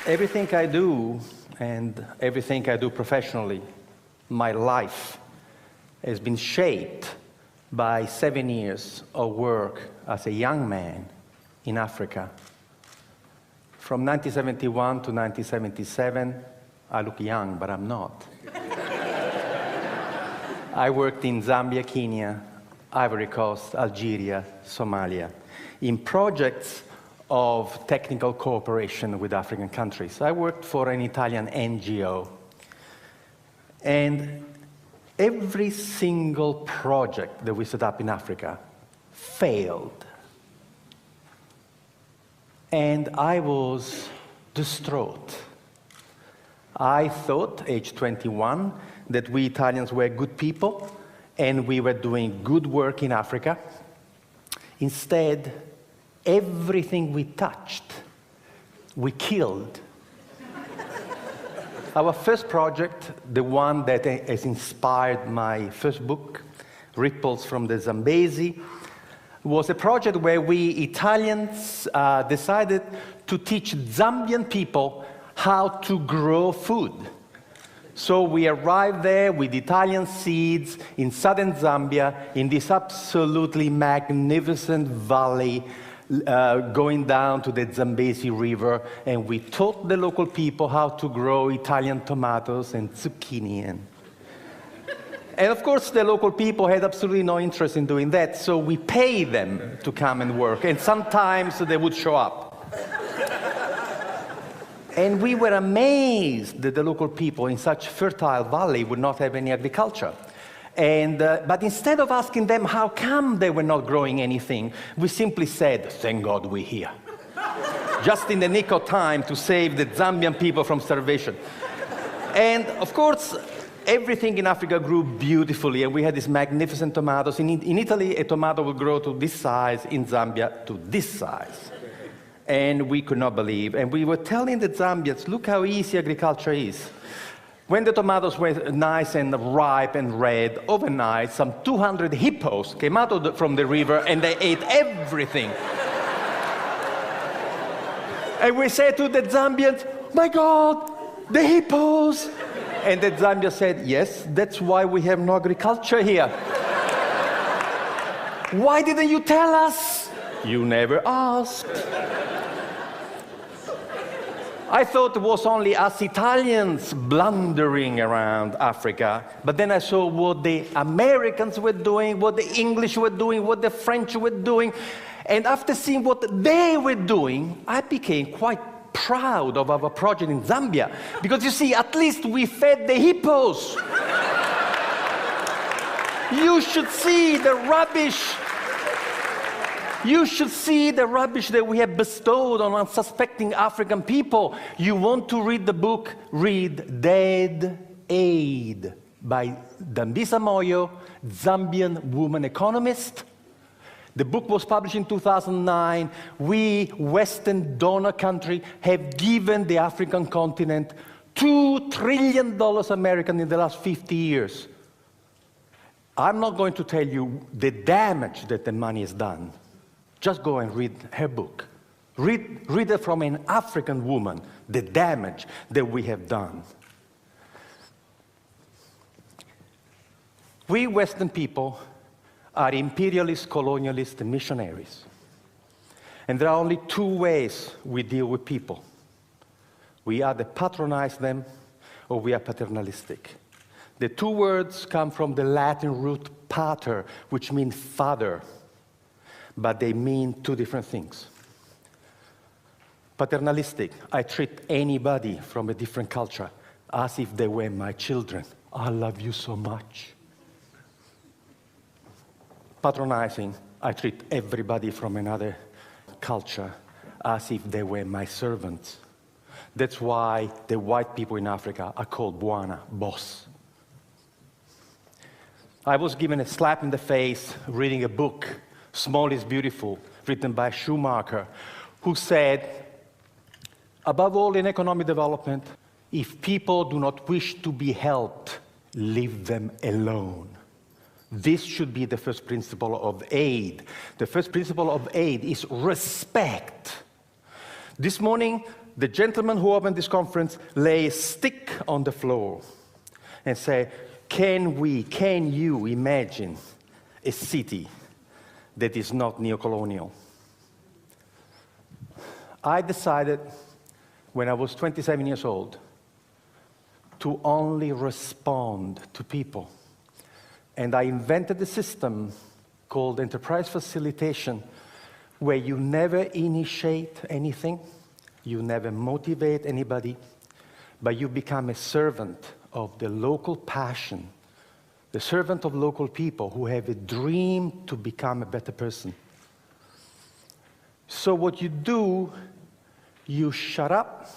Everything I do, and everything I do professionally, my life, has been shaped by 7 years of work as a young man in Africa. From 1971 to 1977, I look young, but I'm not. I worked in Zambia, Kenya, Ivory Coast, Algeria, Somalia, in projects of technical cooperation with African countries. I worked for an Italian NGO. And every single project that we set up in Africa failed. And I was distraught. I thought, age 21, that we Italians were good people and we were doing good work in Africa. Instead, everything we touched, we killed. Our first project, the one that has inspired my first book, Ripples from the Zambezi, was a project where we Italians decided to teach Zambian people how to grow food. So we arrived there with Italian seeds in southern Zambia, in this absolutely magnificent valley, going down to the Zambezi River, and we taught the local people how to grow Italian tomatoes and zucchini. And of course, the local people had absolutely no interest in doing that, so we paid them to come and work, and sometimes they would show up. And we were amazed that the local people in such fertile valley would not have any agriculture. But instead of asking them how come they were not growing anything, we simply said, thank God we're here. Just in the nick of time to save the Zambian people from starvation. And of course, everything in Africa grew beautifully, and we had these magnificent tomatoes. In Italy, a tomato would grow to this size, in Zambia, to this size. And we could not believe. And we were telling the Zambians, look how easy agriculture is. When the tomatoes were nice and ripe and red, overnight, some 200 hippos came out from the river and they ate everything. And we said to the Zambians, my God, the hippos! And the Zambians said, yes, that's why we have no agriculture here. Why didn't you tell us? You never asked. I thought it was only us Italians blundering around Africa, but then I saw what the Americans were doing, what the English were doing, what the French were doing, and after seeing what they were doing, I became quite proud of our project in Zambia, because you see, at least we fed the hippos. You should see the rubbish. You should see the rubbish that we have bestowed on unsuspecting African people. You want to read the book? Read Dead Aid by Dambisa Moyo, Zambian woman economist. The book was published in 2009. We, Western donor country, have given the African continent $2 trillion American in the last 50 years. I'm not going to tell you the damage that the money has done. Just go and read her book. Read it from an African woman, the damage that we have done. We Western people are imperialist, colonialist, and missionaries. And there are only two ways we deal with people. We either patronize them, or we are paternalistic. The two words come from the Latin root pater, which means father. But they mean two different things. Paternalistic, I treat anybody from a different culture as if they were my children. I love you so much. Patronizing, I treat everybody from another culture as if they were my servants. That's why the white people in Africa are called Bwana, boss. I was given a slap in the face reading a book, Small is Beautiful, written by Schumacher, who said, above all in economic development, if people do not wish to be helped, leave them alone. This should be the first principle of aid. The first principle of aid is respect. This morning, the gentleman who opened this conference lay a stick on the floor and say, can you imagine a city that is not neocolonial? I decided when I was 27 years old to only respond to people. And I invented a system called enterprise facilitation, where you never initiate anything, you never motivate anybody, but you become a servant of the local passion, the servant of local people who have a dream to become a better person. So what you do, you shut up,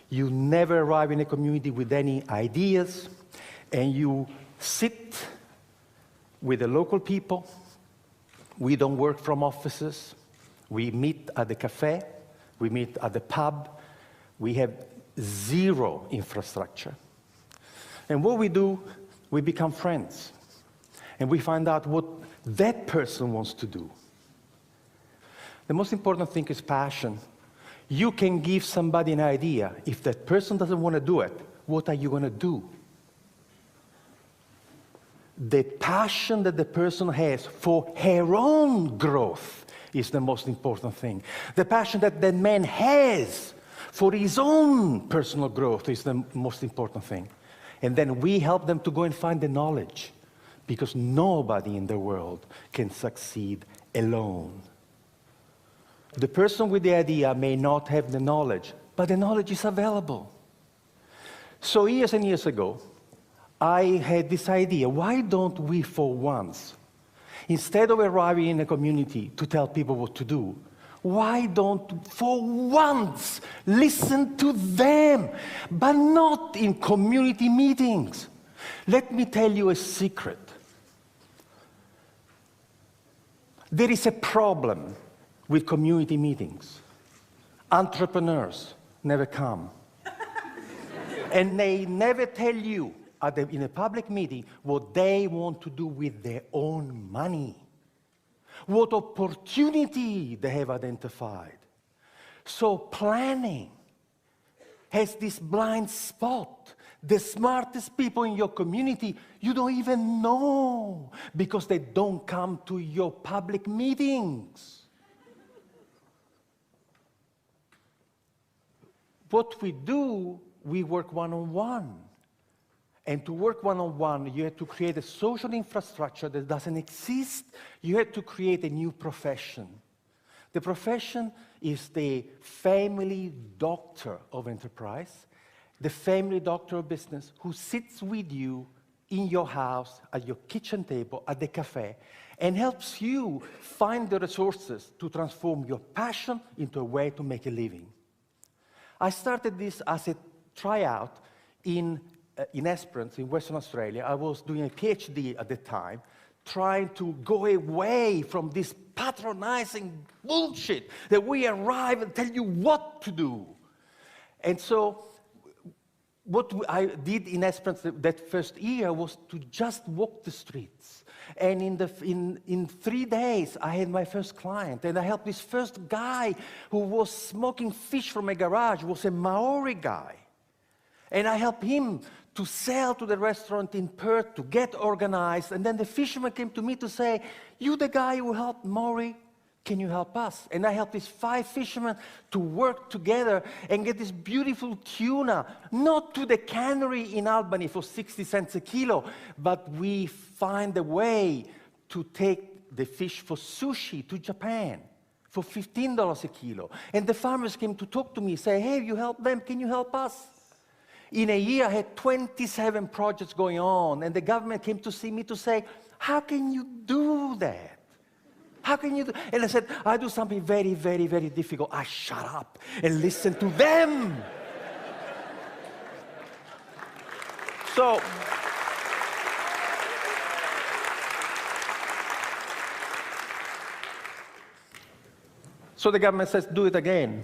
you never arrive in a community with any ideas, and you sit with the local people. We don't work from offices. We meet at the cafe. We meet at the pub. We have zero infrastructure. And what we do, we become friends. And we find out what that person wants to do. The most important thing is passion. You can give somebody an idea. If that person doesn't want to do it, what are you going to do? The passion that the person has for her own growth is the most important thing. The passion that the man has for his own personal growth is the most important thing. And then we help them to go and find the knowledge, because nobody in the world can succeed alone. The person with the idea may not have the knowledge, but the knowledge is available. So years and years ago, I had this idea, why don't we for once, instead of arriving in a community to tell people what to do, why don't for once listen to them, but not in community meetings? Let me tell you a secret. There is a problem with community meetings. Entrepreneurs never come. And they never tell you in a public meeting what they want to do with their own money, what opportunity they have identified. So planning has this blind spot. The smartest people in your community, you don't even know, because they don't come to your public meetings. What we do, we work one-on-one. And to work one-on-one, you have to create a social infrastructure that doesn't exist. You have to create a new profession. The profession is the family doctor of enterprise, the family doctor of business, who sits with you in your house, at your kitchen table, at the cafe, and helps you find the resources to transform your passion into a way to make a living. I started this as a tryout in Esperance, in Western Australia. I was doing a PhD at the time, trying to go away from this patronizing bullshit that we arrive and tell you what to do. And so what I did in Esperance that first year was to just walk the streets. And in 3 days, I had my first client, and I helped this first guy who was smoking fish from a garage, was a Maori guy. And I helped him to sell to the restaurant in Perth, to get organized. And then the fisherman came to me to say, you the guy who helped Maori, can you help us? And I helped these 5 fishermen to work together and get this beautiful tuna, not to the cannery in Albany for 60 cents a kilo, but we find a way to take the fish for sushi to Japan for $15 a kilo. And the farmers came to talk to me, say, hey, you help them, can you help us? In a year, I had 27 projects going on, and the government came to see me to say, how can you do that? How can you do? And I said, I do something very, very, very difficult. I shut up and listen to them. So the government says, do it again.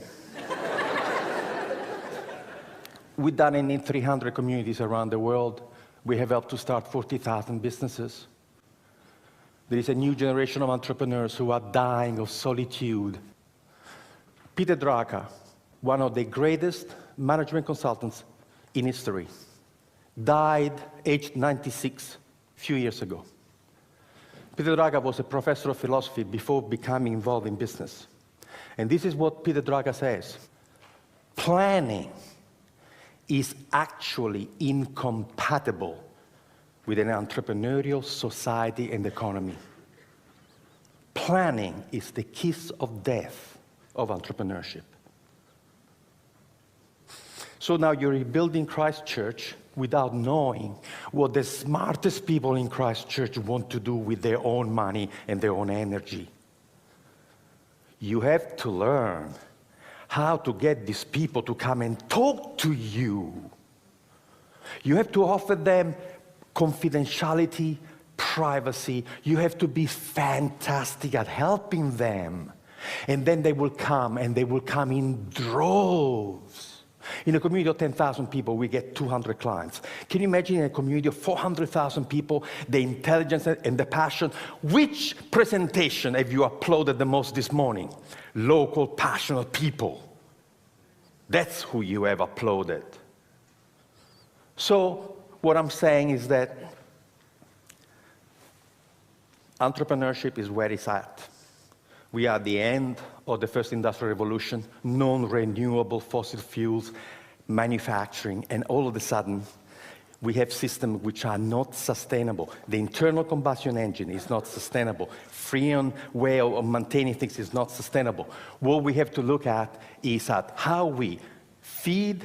We've done it in 300 communities around the world. We have helped to start 40,000 businesses. There is a new generation of entrepreneurs who are dying of solitude. Peter Drucker one of the greatest management consultants in history, died aged 96 a few years ago. Peter Drucker was a professor of philosophy before becoming involved in business. And this is what Peter Drucker says. Planning is actually incompatible with an entrepreneurial society and economy. Planning is the kiss of death of entrepreneurship. So now you're rebuilding Christ Church without knowing what the smartest people in Christ Church want to do with their own money and their own energy. You have to learn how to get these people to come and talk to you. You have to offer them confidentiality, privacy. You have to be fantastic at helping them. And then they will come, and they will come in droves. In a community of 10,000 people, we get 200 clients. Can you imagine in a community of 400,000 people, the intelligence and the passion? Which presentation have you uploaded the most this morning? Local, passionate people. That's who you have uploaded. So what I'm saying is that entrepreneurship is where it's at. We are at the end of the first industrial revolution, non-renewable fossil fuels, manufacturing, and all of a sudden, we have systems which are not sustainable. The internal combustion engine is not sustainable. Freon way of maintaining things is not sustainable. What we have to look at is at how we feed,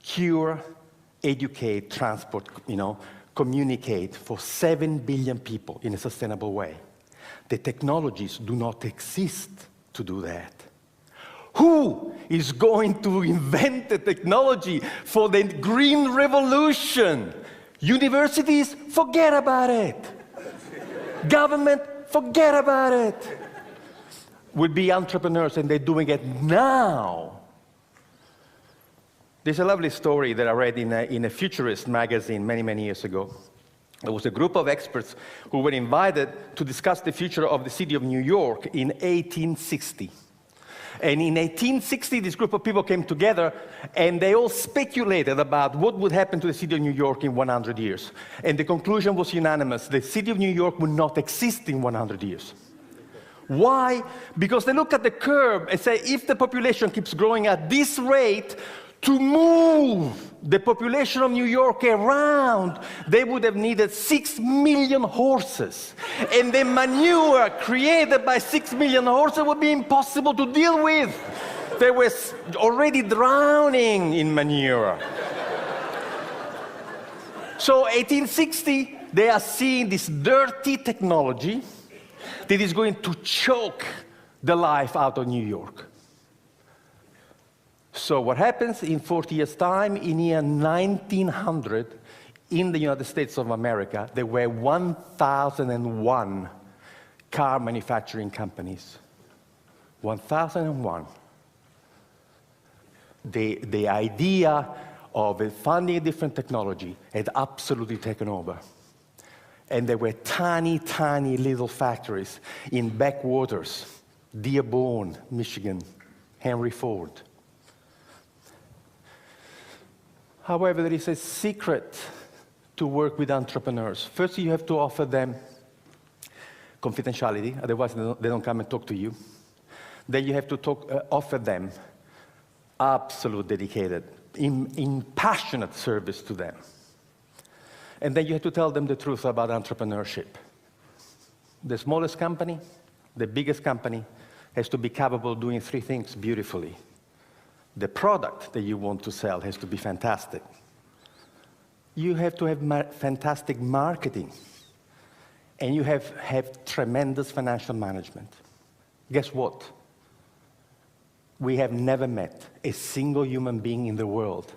cure, educate, transport, communicate for 7 billion people in a sustainable way. The technologies do not exist to do that. Who is going to invent the technology for the green revolution? Universities, forget about it. Government, forget about it. Will be entrepreneurs, and they're doing it now. There's a lovely story that I read in a futurist magazine many, many years ago. There was a group of experts who were invited to discuss the future of the city of New York in 1860. And in 1860, this group of people came together, and they all speculated about what would happen to the city of New York in 100 years. And the conclusion was unanimous. The city of New York would not exist in 100 years. Why? Because they look at the curve and say, if the population keeps growing at this rate, to move the population of New York around, they would have needed 6 million horses. And the manure created by 6 million horses would be impossible to deal with. They were already drowning in manure. So 1860, they are seeing this dirty technology that is going to choke the life out of New York. So what happens in 40 years' time, in year 1900, in the United States of America, there were 1,001 car manufacturing companies. 1,001. The idea of funding a different technology had absolutely taken over. And there were tiny, tiny little factories in backwaters, Dearborn, Michigan, Henry Ford. However, there is a secret to work with entrepreneurs. First, you have to offer them confidentiality, otherwise they don't come and talk to you. Then you have to offer them absolute dedicated, in passionate service to them. And then you have to tell them the truth about entrepreneurship. The smallest company, the biggest company, has to be capable of doing 3 things beautifully. The product that you want to sell has to be fantastic. You have to have fantastic marketing. And you have tremendous financial management. Guess what? We have never met a single human being in the world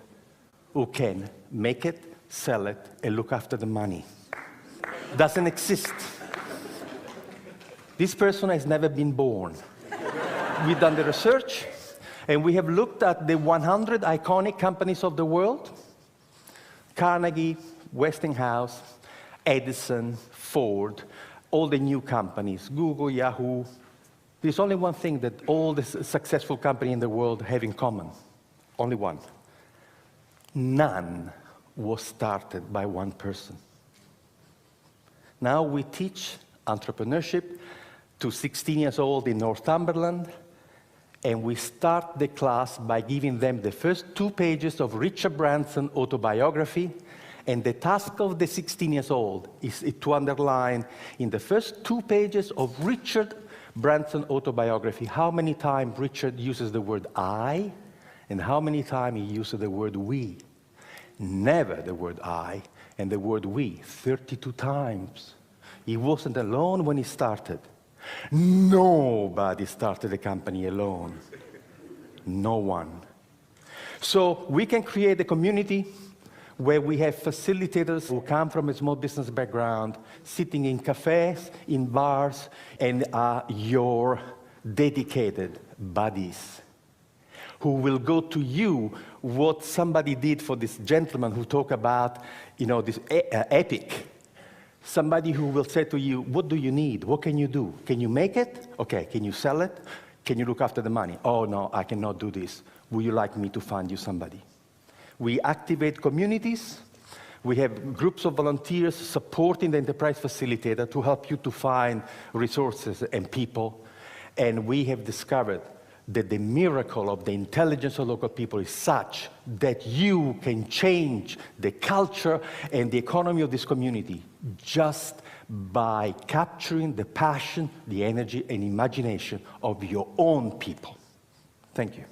who can make it, sell it, and look after the money. Doesn't exist. This person has never been born. We've done the research. And we have looked at the 100 iconic companies of the world: Carnegie, Westinghouse, Edison, Ford, all the new companies, Google, Yahoo, There's only one thing that all the successful companies in the world have in common. Only one. None was started by one person. Now we teach entrepreneurship to 16 years old in Northumberland, and we start the class by giving them the first 2 pages of Richard Branson's autobiography, and the task of the 16 years old is to underline in the first 2 pages of Richard Branson's autobiography how many times Richard uses the word I, and how many times he uses the word we. Never the word I and the word we, 32 times. He wasn't alone when he started. Nobody started a company alone. No one. So we can create a community where we have facilitators who come from a small business background, sitting in cafes, in bars, and are your dedicated buddies, who will go to you what somebody did for this gentleman who talked about, this epic. Somebody who will say to you, what do you need? What can you do? Can you make it? Okay, can you sell it? Can you look after the money? Oh, no, I cannot do this. Would you like me to find you somebody? We activate communities. We have groups of volunteers supporting the enterprise facilitator to help you to find resources and people. And we have discovered that the miracle of the intelligence of local people is such that you can change the culture and the economy of this community just by capturing the passion, the energy, and imagination of your own people. Thank you.